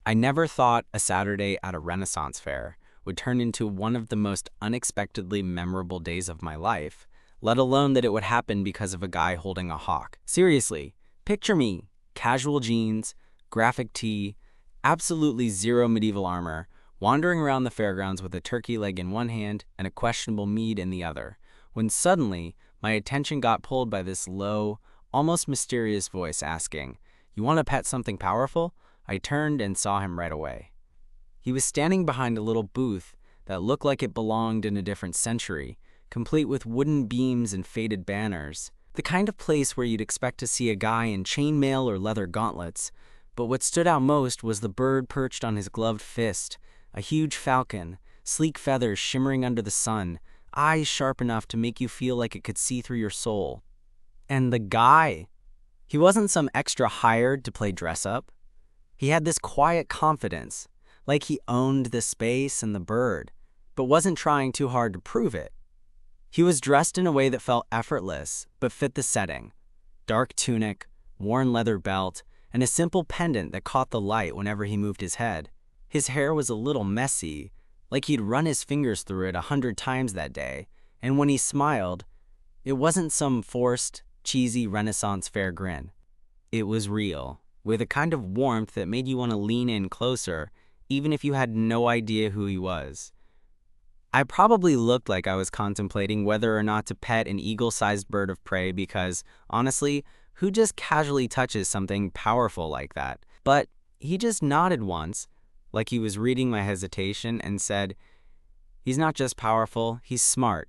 I never thought a Saturday at a Renaissance fair would turn into one of the most unexpectedly memorable days of my life, let alone that it would happen because of a guy holding a hawk. Seriously, picture me, casual jeans, graphic tee, absolutely zero medieval armor, wandering around the fairgrounds with a turkey leg in one hand and a questionable mead in the other, when suddenly my attention got pulled by this low, almost mysterious voice asking, "You want to pet something powerful?" I turned and saw him right away. He was standing behind a little booth that looked like it belonged in a different century, complete with wooden beams and faded banners. The kind of place where you'd expect to see a guy in chainmail or leather gauntlets, but what stood out most was the bird perched on his gloved fist, a huge falcon, sleek feathers shimmering under the sun, eyes sharp enough to make you feel like it could see through your soul. And the guy, he wasn't some extra hired to play dress up. He had this quiet confidence, like he owned the space and the bird, but wasn't trying too hard to prove it. He was dressed in a way that felt effortless, but fit the setting. Dark tunic, worn leather belt, and a simple pendant that caught the light whenever he moved his head. His hair was a little messy, like he'd run his fingers through it 100 times that day, and when he smiled, it wasn't some forced, cheesy Renaissance fair grin. It was real, with a kind of warmth that made you want to lean in closer, even if you had no idea who he was. I probably looked like I was contemplating whether or not to pet an eagle-sized bird of prey because, honestly, who just casually touches something powerful like that? But he just nodded once, like he was reading my hesitation, and said, "He's not just powerful, he's smart,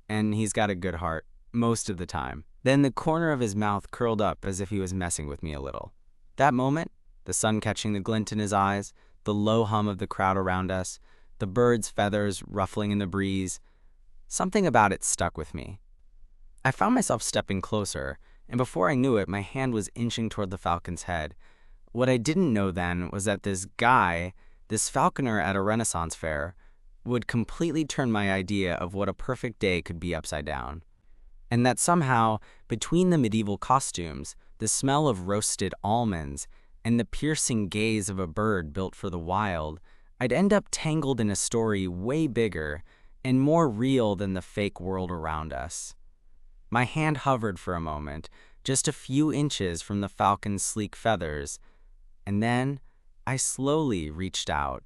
and he's got a good heart, most of the time." Then the corner of his mouth curled up as if he was messing with me a little. That moment, the sun catching the glint in his eyes, the low hum of the crowd around us, the bird's feathers ruffling in the breeze, something about it stuck with me. I found myself stepping closer, and before I knew it, my hand was inching toward the falcon's head. What I didn't know then was that this guy, this falconer at a Renaissance fair, would completely turn my idea of what a perfect day could be upside down. And that somehow, between the medieval costumes, the smell of roasted almonds, and the piercing gaze of a bird built for the wild, I'd end up tangled in a story way bigger and more real than the fake world around us. My hand hovered for a moment, just a few inches from the falcon's sleek feathers, and then I slowly reached out.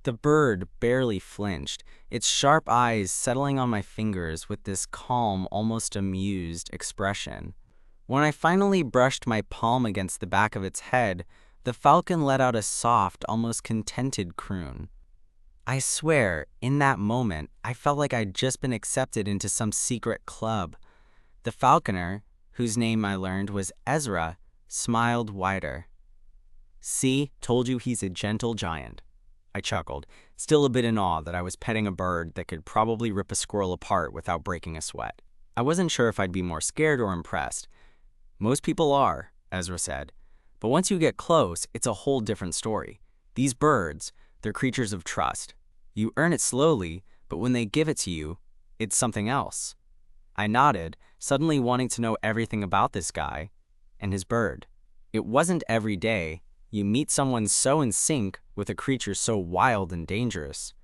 The bird barely flinched, its sharp eyes settling on my fingers with this calm, almost amused expression. When I finally brushed my palm against the back of its head, the falcon let out a soft, almost contented croon. I swear, in that moment, I felt like I'd just been accepted into some secret club. The falconer, whose name I learned was Ezra, smiled wider. "See, told you he's a gentle giant." I chuckled, still a bit in awe that I was petting a bird that could probably rip a squirrel apart without breaking a sweat. I wasn't sure if I'd be more scared or impressed. "Most people are," Ezra said. "But once you get close, it's a whole different story. These birds, they're creatures of trust. You earn it slowly, but when they give it to you, it's something else." I nodded, suddenly wanting to know everything about this guy and his bird. It wasn't every day you meet someone so in sync with a creature so wild and dangerous.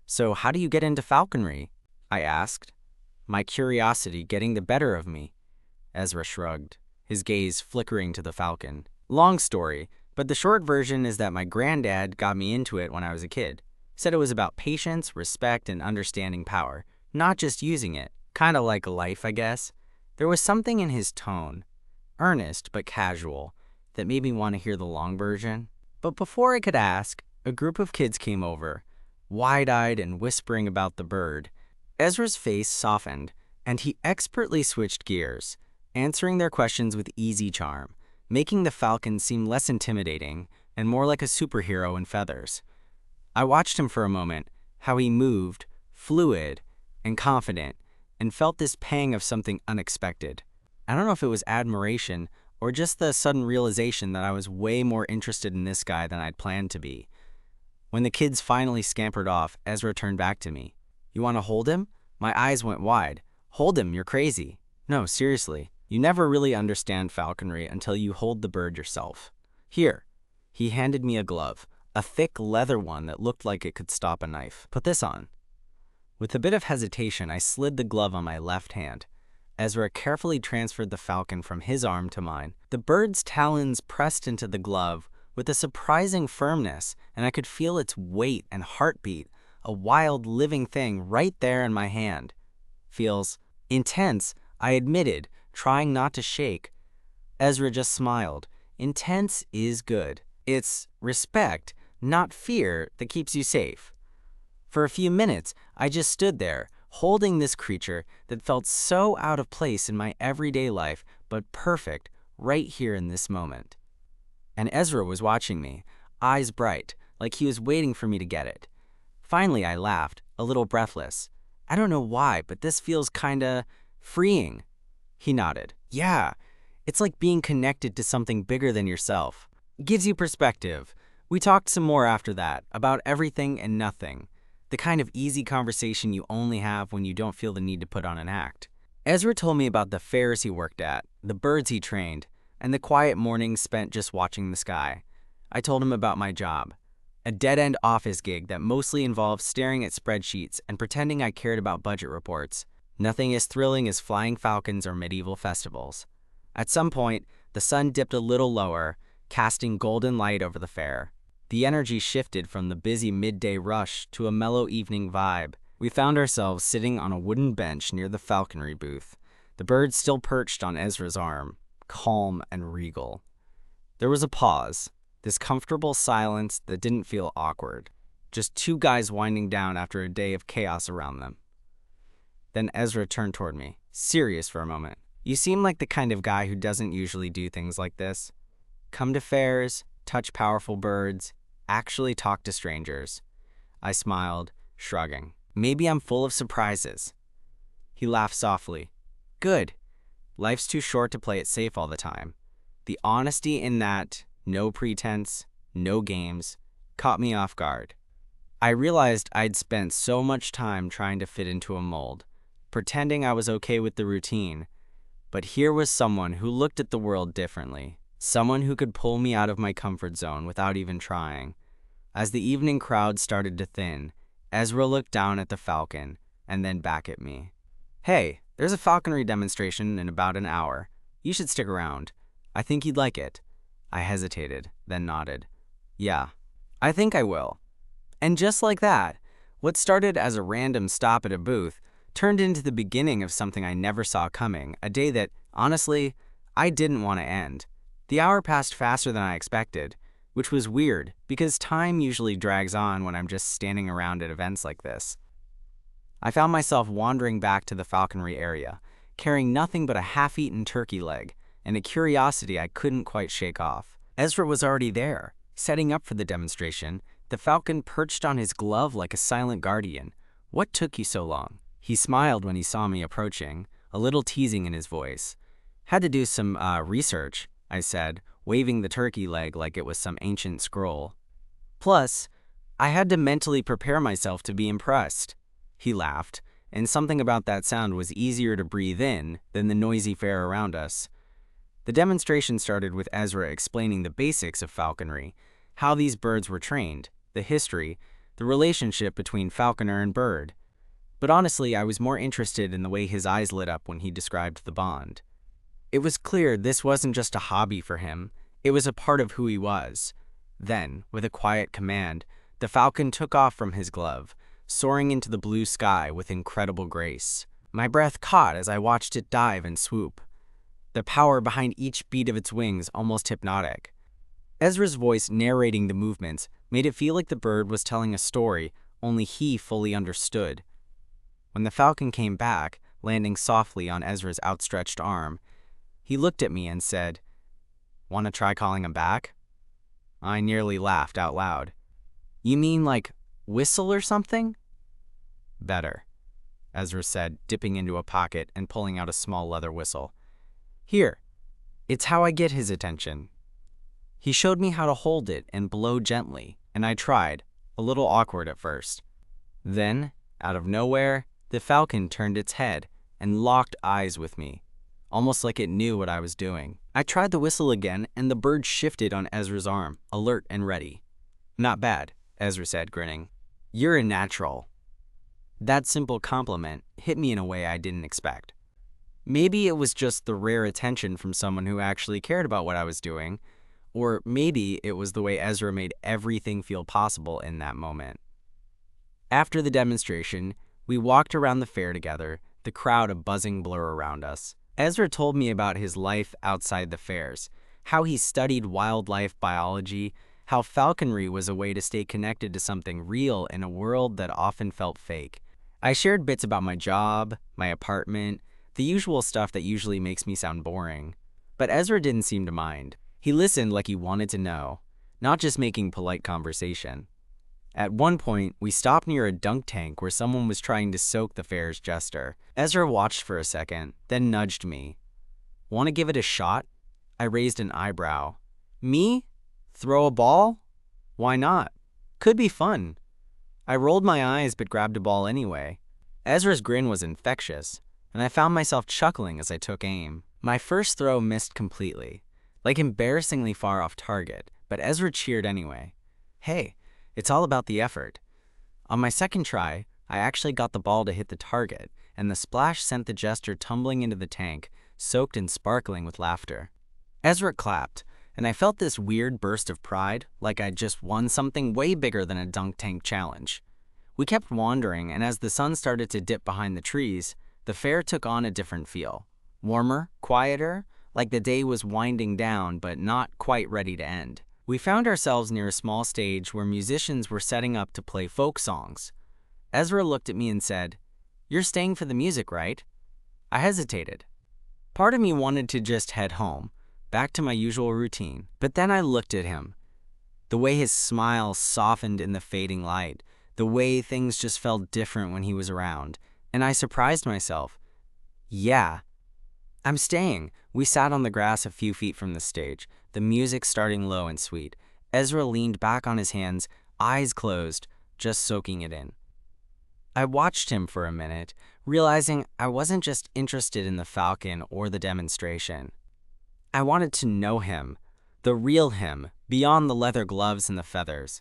"So how do you get into falconry?" I asked, my curiosity getting the better of me. Ezra shrugged, his gaze flickering to the falcon. "Long story, but the short version is that my granddad got me into it when I was a kid. Said it was about patience, respect, and understanding power, not just using it. Kind of like life, I guess." There was something in his tone, earnest but casual, that made me want to hear the long version. But before I could ask, a group of kids came over, wide-eyed and whispering about the bird. Ezra's face softened, and he expertly switched gears, answering their questions with easy charm, making the falcon seem less intimidating and more like a superhero in feathers. I watched him for a moment, how he moved, fluid and confident, and felt this pang of something unexpected. I don't know if it was admiration or just the sudden realization that I was way more interested in this guy than I'd planned to be. When the kids finally scampered off, Ezra turned back to me. "You want to hold him?" My eyes went wide. "Hold him, you're crazy." "No, seriously. You never really understand falconry until you hold the bird yourself. Here." He handed me a glove, a thick leather one that looked like it could stop a knife. Put this on. With a bit of hesitation, I slid the glove on my left hand. Ezra carefully transferred the falcon from his arm to mine. The bird's talons pressed into the glove with a surprising firmness, and I could feel its weight and heartbeat, a wild, living thing right there in my hand. Feels intense, I admitted, trying not to shake. Ezra just smiled. Intense is good. It's respect, not fear, that keeps you safe. For a few minutes, I just stood there, holding this creature that felt so out of place in my everyday life, but perfect right here in this moment. And Ezra was watching me, eyes bright, like he was waiting for me to get it. Finally, I laughed, a little breathless. I don't know why, but this feels kinda freeing. He nodded. Yeah, it's like being connected to something bigger than yourself. Gives you perspective. We talked some more after that, about everything and nothing. The kind of easy conversation you only have when you don't feel the need to put on an act. Ezra told me about the fairs he worked at, the birds he trained, and the quiet mornings spent just watching the sky. I told him about my job, a dead-end office gig that mostly involved staring at spreadsheets and pretending I cared about budget reports. Nothing as thrilling as flying falcons or medieval festivals. At some point, the sun dipped a little lower, casting golden light over the fair. The energy shifted from the busy midday rush to a mellow evening vibe. We found ourselves sitting on a wooden bench near the falconry booth, the bird still perched on Ezra's arm, calm and regal. There was a pause, this comfortable silence that didn't feel awkward, just two guys winding down after a day of chaos around them. Then Ezra turned toward me, serious for a moment. You seem like the kind of guy who doesn't usually do things like this. Come to fairs, touch powerful birds, actually talk to strangers. I smiled, shrugging. Maybe I'm full of surprises. He laughed softly. Good. Life's too short to play it safe all the time. The honesty in that, no pretense, no games, caught me off guard. I realized I'd spent so much time trying to fit into a mold, pretending I was okay with the routine. But here was someone who looked at the world differently, someone who could pull me out of my comfort zone without even trying. As the evening crowd started to thin, Ezra looked down at the falcon and then back at me. Hey, there's a falconry demonstration in about an hour. You should stick around. I think you'd like it. I hesitated, then nodded. Yeah, I think I will. And just like that, what started as a random stop at a booth turned into the beginning of something I never saw coming, a day that, honestly, I didn't want to end. The hour passed faster than I expected, which was weird because time usually drags on when I'm just standing around at events like this. I found myself wandering back to the falconry area, carrying nothing but a half-eaten turkey leg and a curiosity I couldn't quite shake off. Ezra was already there, setting up for the demonstration, the falcon perched on his glove like a silent guardian. What took you so long? He smiled when he saw me approaching, a little teasing in his voice. Had to do some research, I said, waving the turkey leg like it was some ancient scroll. Plus, I had to mentally prepare myself to be impressed. He laughed, and something about that sound was easier to breathe in than the noisy fair around us. The demonstration started with Ezra explaining the basics of falconry, how these birds were trained, the history, the relationship between falconer and bird. But honestly, I was more interested in the way his eyes lit up when he described the bond. It was clear this wasn't just a hobby for him, it was a part of who he was. Then, with a quiet command, the falcon took off from his glove, soaring into the blue sky with incredible grace. My breath caught as I watched it dive and swoop, the power behind each beat of its wings almost hypnotic. Ezra's voice narrating the movements made it feel like the bird was telling a story only he fully understood. When the falcon came back, landing softly on Ezra's outstretched arm, he looked at me and said, "Want to try calling him back?" I nearly laughed out loud. "You mean like whistle or something?" "Better," Ezra said, dipping into a pocket and pulling out a small leather whistle. "Here, it's how I get his attention." He showed me how to hold it and blow gently, and I tried, a little awkward at first. Then, out of nowhere, the falcon turned its head and locked eyes with me, almost like it knew what I was doing. I tried the whistle again, and the bird shifted on Ezra's arm, alert and ready. "Not bad," Ezra said, grinning. "You're a natural." That simple compliment hit me in a way I didn't expect. Maybe it was just the rare attention from someone who actually cared about what I was doing, or maybe it was the way Ezra made everything feel possible in that moment. After the demonstration, we walked around the fair together, the crowd a buzzing blur around us. Ezra told me about his life outside the fairs, how he studied wildlife biology, how falconry was a way to stay connected to something real in a world that often felt fake. I shared bits about my job, my apartment, the usual stuff that usually makes me sound boring. But Ezra didn't seem to mind. He listened like he wanted to know, not just making polite conversation. At one point, we stopped near a dunk tank where someone was trying to soak the fair's jester. Ezra watched for a second, then nudged me. "Want to give it a shot?" I raised an eyebrow. "Me? Throw a ball? Why not? Could be fun." I rolled my eyes but grabbed a ball anyway. Ezra's grin was infectious, and I found myself chuckling as I took aim. My first throw missed completely, like embarrassingly far off target, but Ezra cheered anyway. Hey, it's all about the effort. On my second try, I actually got the ball to hit the target, and the splash sent the jester tumbling into the tank, soaked and sparkling with laughter. Ezra clapped, and I felt this weird burst of pride, like I'd just won something way bigger than a dunk tank challenge. We kept wandering, and as the sun started to dip behind the trees, the fair took on a different feel. Warmer, quieter, like the day was winding down but not quite ready to end. We found ourselves near a small stage where musicians were setting up to play folk songs. Ezra looked at me and said, "You're staying for the music, right?" I hesitated. Part of me wanted to just head home, back to my usual routine, but then I looked at him. The way his smile softened in the fading light, the way things just felt different when he was around, and I surprised myself. "Yeah, I'm staying." We sat on the grass a few feet from the stage, the music starting low and sweet. Ezra leaned back on his hands, eyes closed, just soaking it in. I watched him for a minute, realizing I wasn't just interested in the falcon or the demonstration. I wanted to know him, the real him, beyond the leather gloves and the feathers.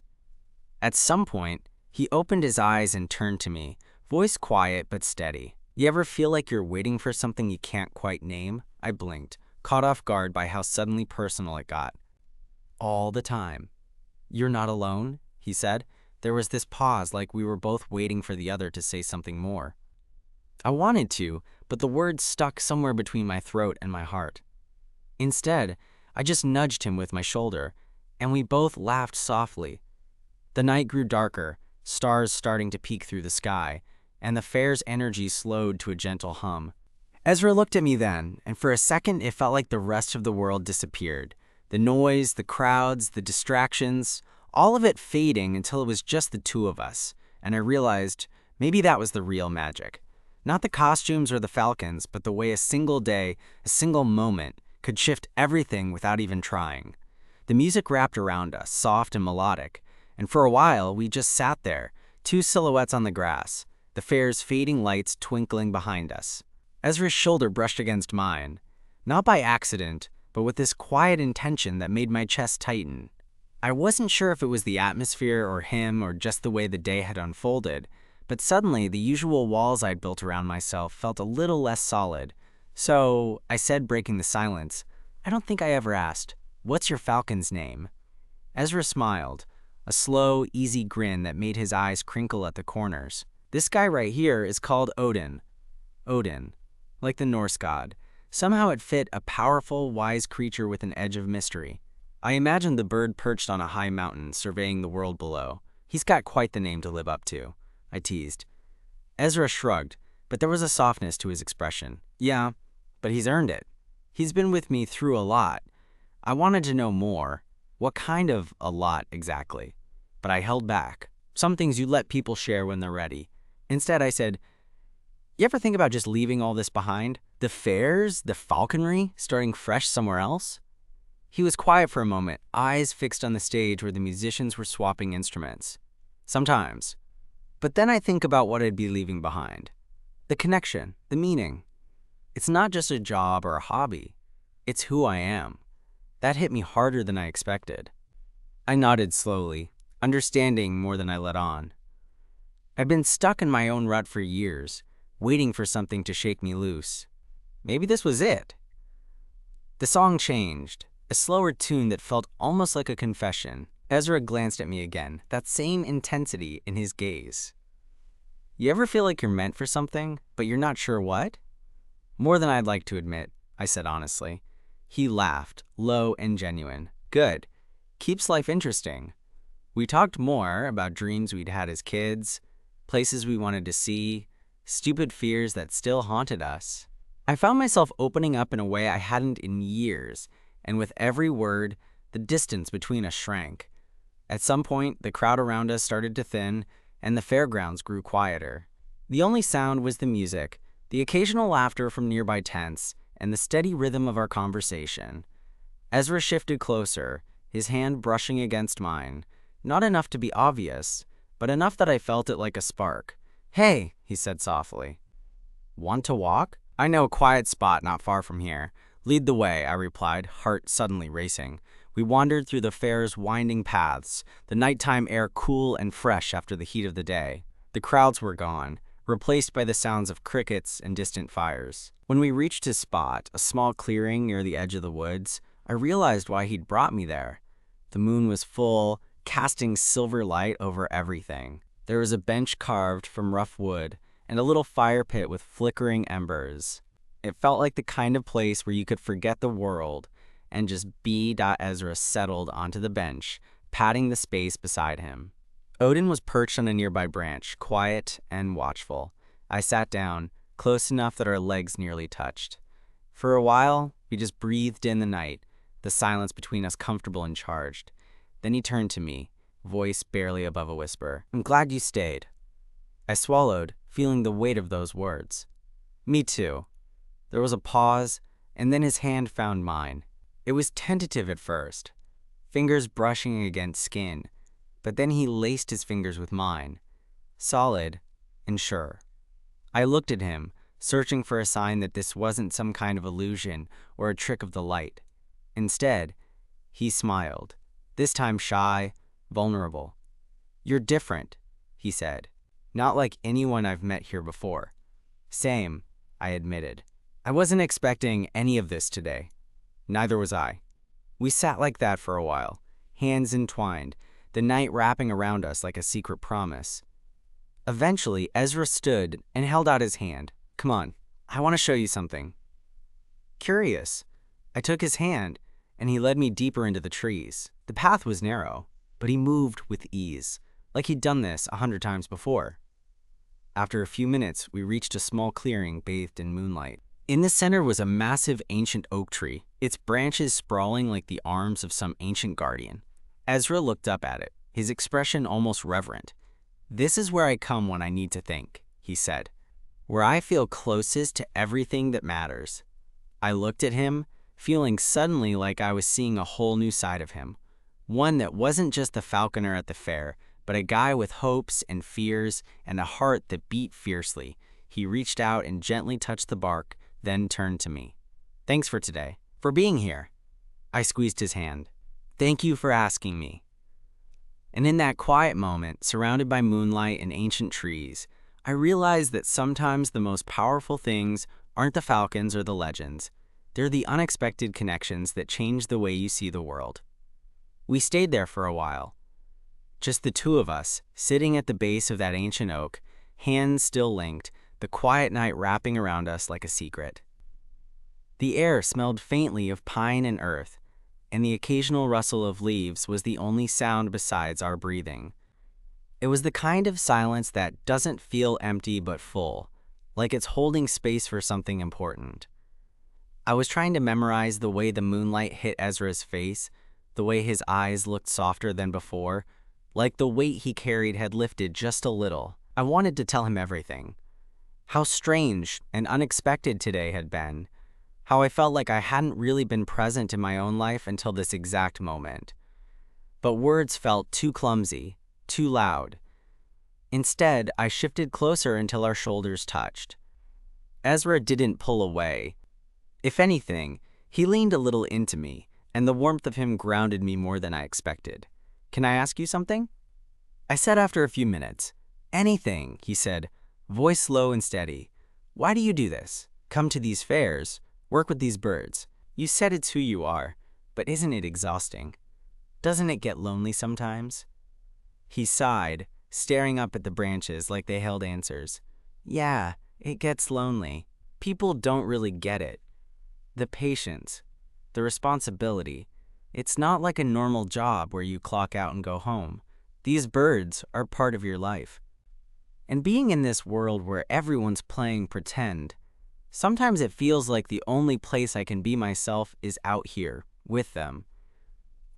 At some point, he opened his eyes and turned to me, voice quiet but steady. "You ever feel like you're waiting for something you can't quite name?" I blinked, caught off guard by how suddenly personal it got. "All the time." "You're not alone?" he said. There was this pause, like we were both waiting for the other to say something more. I wanted to, but the words stuck somewhere between my throat and my heart. Instead, I just nudged him with my shoulder, and we both laughed softly. The night grew darker, stars starting to peek through the sky, and the fair's energy slowed to a gentle hum. Ezra looked at me then, and for a second it felt like the rest of the world disappeared. The noise, the crowds, the distractions, all of it fading until it was just the two of us, and I realized maybe that was the real magic. Not the costumes or the falcons, but the way a single day, a single moment, could shift everything without even trying. The music wrapped around us, soft and melodic, and for a while we just sat there, two silhouettes on the grass, the fair's fading lights twinkling behind us. Ezra's shoulder brushed against mine, not by accident, but with this quiet intention that made my chest tighten. I wasn't sure if it was the atmosphere or him or just the way the day had unfolded, but suddenly the usual walls I'd built around myself felt a little less solid. So I said, breaking the silence, "I don't think I ever asked, what's your falcon's name?" Ezra smiled, a slow, easy grin that made his eyes crinkle at the corners. "This guy right here is called Odin." Odin, like the Norse god. Somehow it fit, a powerful, wise creature with an edge of mystery. I imagined the bird perched on a high mountain, surveying the world below. "He's got quite the name to live up to," I teased. Ezra shrugged, but there was a softness to his expression. "Yeah, but he's earned it. He's been with me through a lot." I wanted to know more. What kind of a lot exactly? But I held back. Some things you let people share when they're ready. Instead, I said, "You ever think about just leaving all this behind? The fairs, the falconry, starting fresh somewhere else?" He was quiet for a moment, eyes fixed on the stage where the musicians were swapping instruments. "Sometimes. But then I think about what I'd be leaving behind. The connection, the meaning. It's not just a job or a hobby. It's who I am." That hit me harder than I expected. I nodded slowly. understanding more than I let on. I'd been stuck in my own rut for years, waiting for something to shake me loose. Maybe this was it. The song changed, a slower tune that felt almost like a confession. Ezra glanced at me again, that same intensity in his gaze. You ever feel like you're meant for something, but you're not sure what? More than I'd like to admit, I said honestly. He laughed, low and genuine. Good. Keeps life interesting. We talked more about dreams we'd had as kids, places we wanted to see, stupid fears that still haunted us. I found myself opening up in a way I hadn't in years, and with every word, the distance between us shrank. At some point, the crowd around us started to thin, and the fairgrounds grew quieter. The only sound was the music, the occasional laughter from nearby tents, and the steady rhythm of our conversation. Ezra shifted closer, his hand brushing against mine, not enough to be obvious, but enough that I felt it like a spark. "Hey," he said softly. "Want to walk? I know a quiet spot not far from here. Lead the way," I replied, heart suddenly racing. We wandered through the fair's winding paths, the nighttime air cool and fresh after the heat of the day. The crowds were gone, replaced by the sounds of crickets and distant fires. When we reached his spot, a small clearing near the edge of the woods, I realized why he'd brought me there. The moon was full, casting silver light over everything. There was a bench carved from rough wood, and a little fire pit with flickering embers. It felt like the kind of place where you could forget the world and just be. Ezra settled onto the bench, patting the space beside him. Odin was perched on a nearby branch, quiet and watchful. I sat down, close enough that our legs nearly touched. For a while, we just breathed in the night, the silence between us comfortable and charged. Then he turned to me, voice barely above a whisper. "I'm glad you stayed." I swallowed, feeling the weight of those words. "Me too." There was a pause, and then his hand found mine. It was tentative at first, fingers brushing against skin, but then he laced his fingers with mine, solid and sure. I looked at him, searching for a sign that this wasn't some kind of illusion or a trick of the light. Instead, he smiled, this time shy, vulnerable. "You're different," he said. "Not like anyone I've met here before." "Same," I admitted. I wasn't expecting any of this today. Neither was I. We sat like that for a while, hands entwined, the night wrapping around us like a secret promise. Eventually, Ezra stood and held out his hand. "Come on, I want to show you something." Curious, I took his hand, and he led me deeper into the trees. The path was narrow, but he moved with ease, like he'd done this 100 times before. After a few minutes, we reached a small clearing bathed in moonlight. In the center was a massive ancient oak tree, its branches sprawling like the arms of some ancient guardian. Ezra looked up at it, his expression almost reverent. "This is where I come when I need to think," he said, "where I feel closest to everything that matters." I looked at him, feeling suddenly like I was seeing a whole new side of him, one that wasn't just the falconer at the fair, but a guy with hopes and fears and a heart that beat fiercely. He reached out and gently touched the bark, then turned to me. "Thanks for today, for being here." I squeezed his hand. "Thank you for asking me." And in that quiet moment, surrounded by moonlight and ancient trees, I realized that sometimes the most powerful things aren't the falcons or the legends. They're the unexpected connections that change the way you see the world. We stayed there for a while, just the two of us, sitting at the base of that ancient oak, hands still linked, the quiet night wrapping around us like a secret. The air smelled faintly of pine and earth, and the occasional rustle of leaves was the only sound besides our breathing. It was the kind of silence that doesn't feel empty but full, like it's holding space for something important. I was trying to memorize the way the moonlight hit Ezra's face, the way his eyes looked softer than before, like the weight he carried had lifted just a little. I wanted to tell him everything. How strange and unexpected today had been. How I felt like I hadn't really been present in my own life until this exact moment. But words felt too clumsy, too loud. Instead, I shifted closer until our shoulders touched. Ezra didn't pull away. If anything, he leaned a little into me, and the warmth of him grounded me more than I expected. "Can I ask you something?" I said after a few minutes. Anything, he said, voice low and steady. Why do you do this? Come to these fairs, work with these birds. You said it's who you are, but isn't it exhausting? Doesn't it get lonely sometimes? He sighed, staring up at the branches like they held answers. Yeah, it gets lonely. People don't really get it. The patience, the responsibility. It's not like a normal job where you clock out and go home. These birds are part of your life. And being in this world where everyone's playing pretend, sometimes it feels like the only place I can be myself is out here, with them.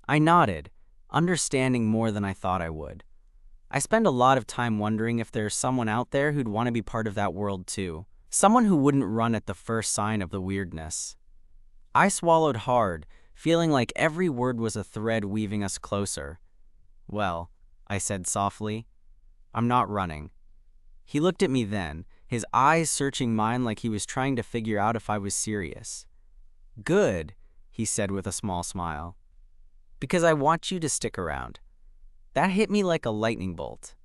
I nodded, understanding more than I thought I would. I spend a lot of time wondering if there's someone out there who'd want to be part of that world too. Someone who wouldn't run at the first sign of the weirdness. I swallowed hard, feeling like every word was a thread weaving us closer. Well, I said softly, I'm not running. He looked at me then, his eyes searching mine like he was trying to figure out if I was serious. Good, he said with a small smile. Because I want you to stick around. That hit me like a lightning bolt.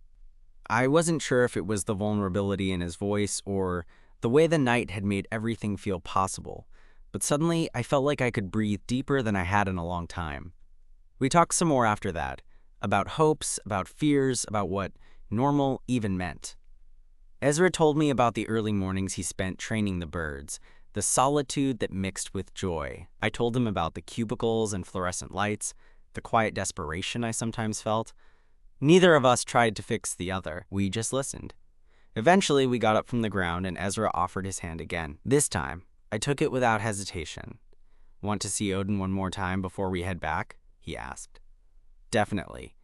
I wasn't sure if it was the vulnerability in his voice or the way the night had made everything feel possible, but suddenly I felt like I could breathe deeper than I had in a long time. We talked some more after that, about hopes, about fears, about what normal even meant. Ezra told me about the early mornings he spent training the birds, the solitude that mixed with joy. I told him about the cubicles and fluorescent lights, the quiet desperation I sometimes felt. Neither of us tried to fix the other. We just listened. Eventually, we got up from the ground and Ezra offered his hand again. This time, I took it without hesitation. Want to see Odin one more time before we head back? He asked. Definitely.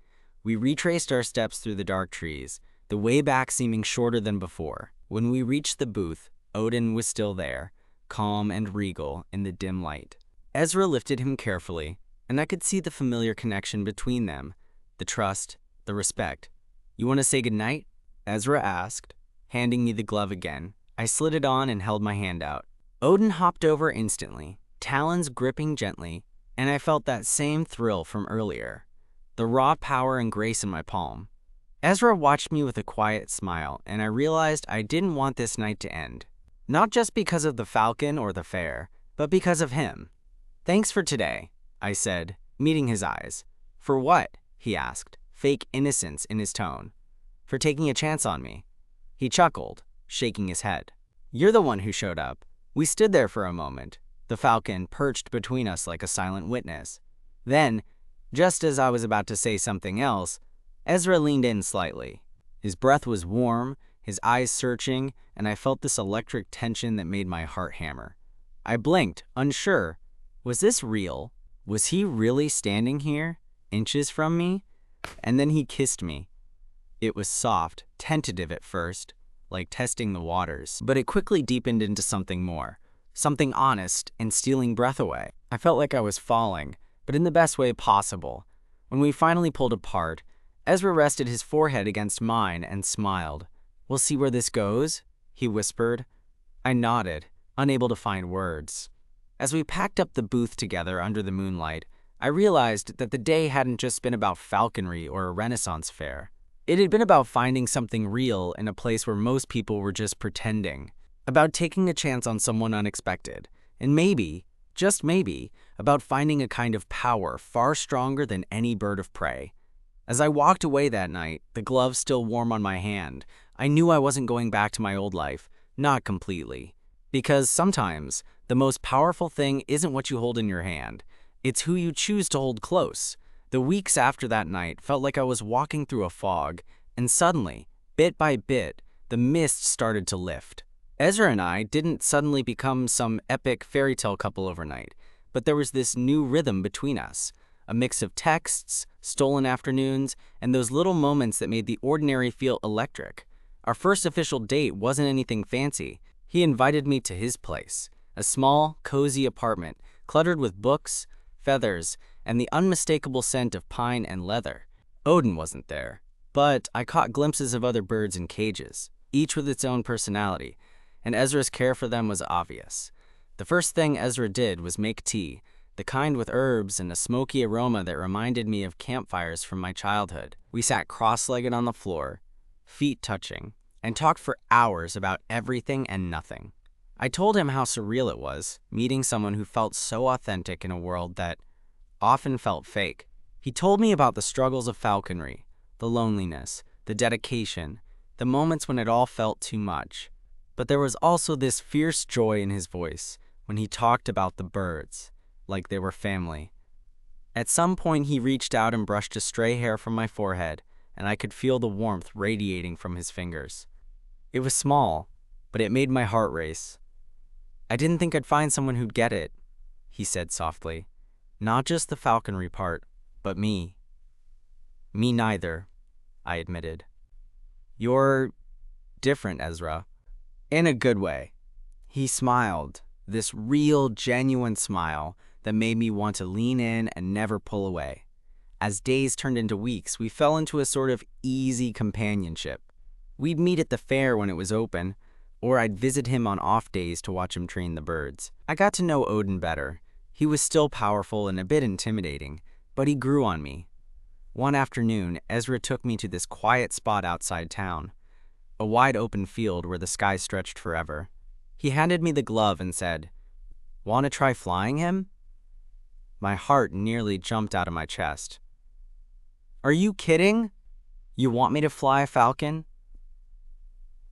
We retraced our steps through the dark trees, the way back seeming shorter than before. When we reached the booth, Odin was still there, calm and regal in the dim light. Ezra lifted him carefully, and I could see the familiar connection between them, the trust, the respect. You want to say goodnight? Ezra asked, handing me the glove again. I slid it on and held my hand out. Odin hopped over instantly, talons gripping gently, and I felt that same thrill from earlier, the raw power and grace in my palm. Ezra watched me with a quiet smile, and I realized I didn't want this night to end. Not just because of the falcon or the fair, but because of him. Thanks for today, I said, meeting his eyes. For what? He asked, fake innocence in his tone. For taking a chance on me. He chuckled, shaking his head. You're the one who showed up. We stood there for a moment, the falcon perched between us like a silent witness. Then, just as I was about to say something else, Ezra leaned in slightly. His breath was warm, his eyes searching, and I felt this electric tension that made my heart hammer. I blinked, unsure. Was this real? Was he really standing here, inches from me? And then he kissed me. It was soft, tentative at first, like testing the waters, but it quickly deepened into something more, something honest and stealing breath away. I felt like I was falling, but in the best way possible. When we finally pulled apart, Ezra rested his forehead against mine and smiled. We'll see where this goes, he whispered. I nodded, unable to find words. As we packed up the booth together under the moonlight, I realized that the day hadn't just been about falconry or a Renaissance fair. It had been about finding something real in a place where most people were just pretending, about taking a chance on someone unexpected, and maybe, just maybe, about finding a kind of power far stronger than any bird of prey. As I walked away that night, the glove still warm on my hand, I knew I wasn't going back to my old life, not completely. Because sometimes, the most powerful thing isn't what you hold in your hand, it's who you choose to hold close. The weeks after that night felt like I was walking through a fog, and suddenly, bit by bit, the mist started to lift. Ezra and I didn't suddenly become some epic fairy tale couple overnight, but there was this new rhythm between us, a mix of texts, stolen afternoons, and those little moments that made the ordinary feel electric. Our first official date wasn't anything fancy. He invited me to his place, a small, cozy apartment cluttered with books, feathers, and the unmistakable scent of pine and leather. Odin wasn't there, but I caught glimpses of other birds in cages, each with its own personality, and Ezra's care for them was obvious. The first thing Ezra did was make tea, the kind with herbs and a smoky aroma that reminded me of campfires from my childhood. We sat cross-legged on the floor, feet touching, and talked for hours about everything and nothing. I told him how surreal it was, meeting someone who felt so authentic in a world that often felt fake. He told me about the struggles of falconry, the loneliness, the dedication, the moments when it all felt too much. But there was also this fierce joy in his voice when he talked about the birds, like they were family. At some point, he reached out and brushed a stray hair from my forehead, and I could feel the warmth radiating from his fingers. It was small, but it made my heart race. "I didn't think I'd find someone who'd get it," he said softly. "Not just the falconry part, but me." "Me neither," I admitted. "You're different, Ezra." "In a good way." He smiled, this real, genuine smile that made me want to lean in and never pull away. As days turned into weeks, we fell into a sort of easy companionship. We'd meet at the fair when it was open, or I'd visit him on off days to watch him train the birds. I got to know Odin better. He was still powerful and a bit intimidating, but he grew on me. One afternoon, Ezra took me to this quiet spot outside town, a wide open field where the sky stretched forever. He handed me the glove and said, "Want to try flying him?" My heart nearly jumped out of my chest. "Are you kidding? You want me to fly a falcon?"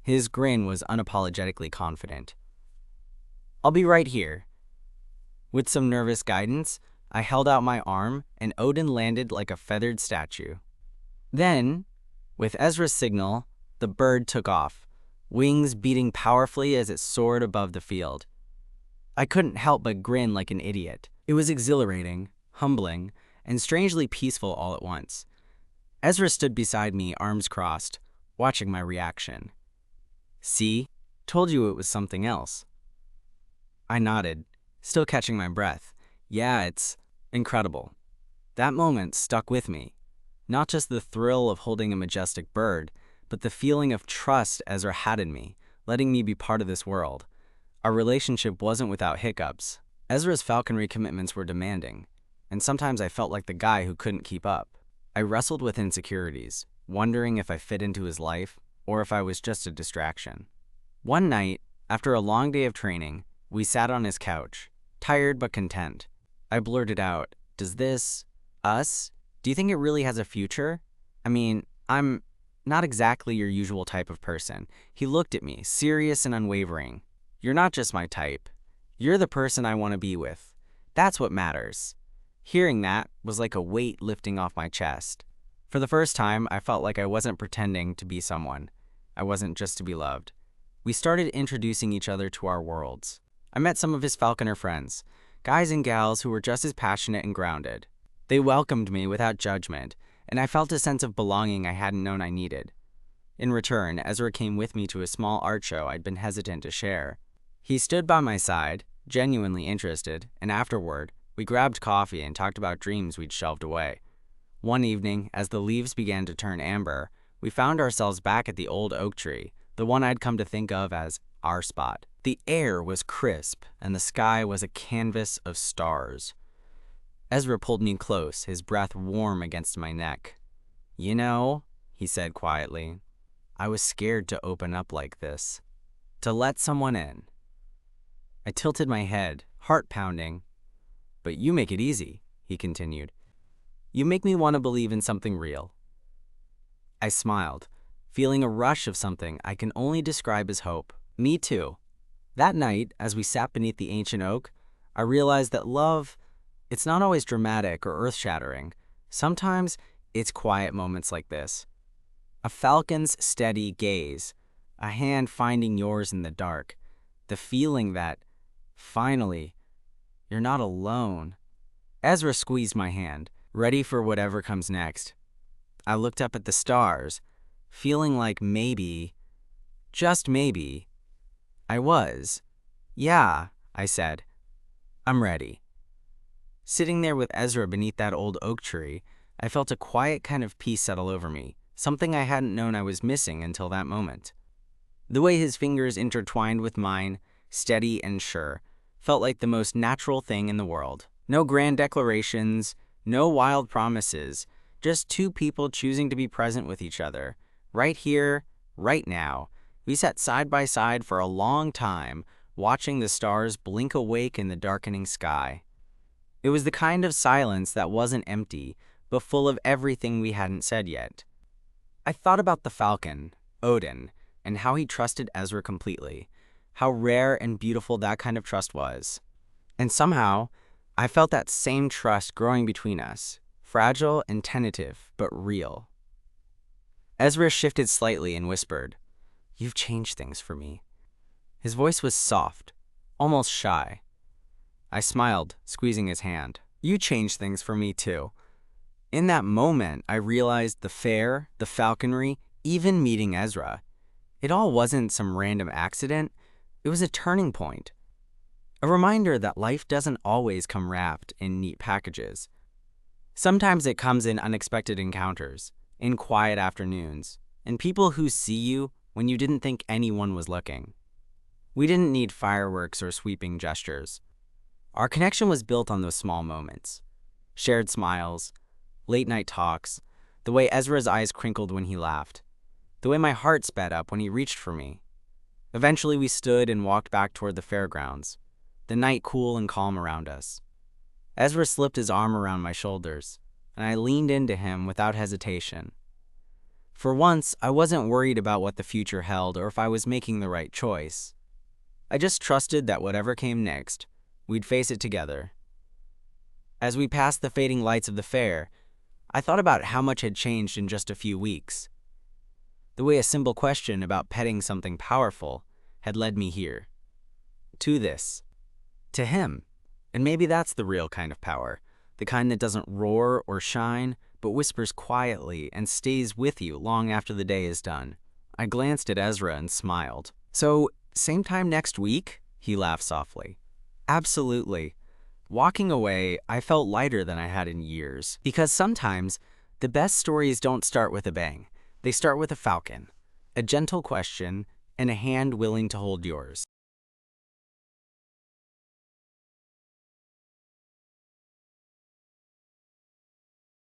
His grin was unapologetically confident. "I'll be right here." With some nervous guidance, I held out my arm, and Odin landed like a feathered statue. Then, with Ezra's signal, the bird took off, wings beating powerfully as it soared above the field. I couldn't help but grin like an idiot. It was exhilarating, humbling, and strangely peaceful all at once. Ezra stood beside me, arms crossed, watching my reaction. "See? Told you it was something else." I nodded, still catching my breath. "Yeah, it's incredible." That moment stuck with me. Not just the thrill of holding a majestic bird, but the feeling of trust Ezra had in me, letting me be part of this world. Our relationship wasn't without hiccups. Ezra's falconry commitments were demanding, and sometimes I felt like the guy who couldn't keep up. I wrestled with insecurities, wondering if I fit into his life or if I was just a distraction. One night, after a long day of training, we sat on his couch, tired but content. I blurted out, "Does this, us, do you think it really has a future? I mean, I'm not exactly your usual type of person." He looked at me, serious and unwavering. "You're not just my type. You're the person I want to be with. That's what matters." Hearing that was like a weight lifting off my chest. For the first time, I felt like I wasn't pretending to be someone. I wasn't just to be loved. We started introducing each other to our worlds. I met some of his falconer friends, guys and gals who were just as passionate and grounded. They welcomed me without judgment, and I felt a sense of belonging I hadn't known I needed. In return, Ezra came with me to a small art show I'd been hesitant to share. He stood by my side, genuinely interested, and afterward, we grabbed coffee and talked about dreams we'd shelved away. One evening, as the leaves began to turn amber, we found ourselves back at the old oak tree, the one I'd come to think of as our spot. The air was crisp, and the sky was a canvas of stars. Ezra pulled me close, his breath warm against my neck. "You know," he said quietly, "I was scared to open up like this, to let someone in." I tilted my head, heart pounding. "But you make it easy," he continued. "You make me want to believe in something real." I smiled, feeling a rush of something I can only describe as hope. Me too. That night, as we sat beneath the ancient oak, I realized that love, it's not always dramatic or earth-shattering. Sometimes it's quiet moments like this. A falcon's steady gaze, a hand finding yours in the dark, the feeling that, finally, you're not alone. Ezra squeezed my hand, ready for whatever comes next. I looked up at the stars, feeling like maybe, just maybe, I was. "Yeah," I said. "I'm ready." Sitting there with Ezra beneath that old oak tree, I felt a quiet kind of peace settle over me, something I hadn't known I was missing until that moment. The way his fingers intertwined with mine, steady and sure, felt like the most natural thing in the world. No grand declarations, no wild promises, just two people choosing to be present with each other, right here, right now. We sat side by side for a long time, watching the stars blink awake in the darkening sky. It was the kind of silence that wasn't empty, but full of everything we hadn't said yet. I thought about the falcon, Odin, and how he trusted Ezra completely, how rare and beautiful that kind of trust was. And somehow, I felt that same trust growing between us, fragile and tentative, but real. Ezra shifted slightly and whispered, "You've changed things for me." His voice was soft, almost shy. I smiled, squeezing his hand. "You changed things for me too." In that moment, I realized the fair, the falconry, even meeting Ezra. It all wasn't some random accident. It was a turning point. A reminder that life doesn't always come wrapped in neat packages. Sometimes it comes in unexpected encounters, in quiet afternoons, and people who see you when you didn't think anyone was looking. We didn't need fireworks or sweeping gestures. Our connection was built on those small moments. Shared smiles, late-night talks, the way Ezra's eyes crinkled when he laughed, the way my heart sped up when he reached for me. Eventually we stood and walked back toward the fairgrounds, the night cool and calm around us. Ezra slipped his arm around my shoulders, and I leaned into him without hesitation. For once, I wasn't worried about what the future held or if I was making the right choice. I just trusted that whatever came next, we'd face it together. As we passed the fading lights of the fair, I thought about how much had changed in just a few weeks. The way a simple question about petting something powerful had led me here. To this. To him. And maybe that's the real kind of power, the kind that doesn't roar or shine, but whispers quietly and stays with you long after the day is done. I glanced at Ezra and smiled. "So, same time next week?" He laughed softly. "Absolutely." Walking away, I felt lighter than I had in years. Because sometimes, the best stories don't start with a bang. They start with a falcon, a gentle question, and a hand willing to hold yours.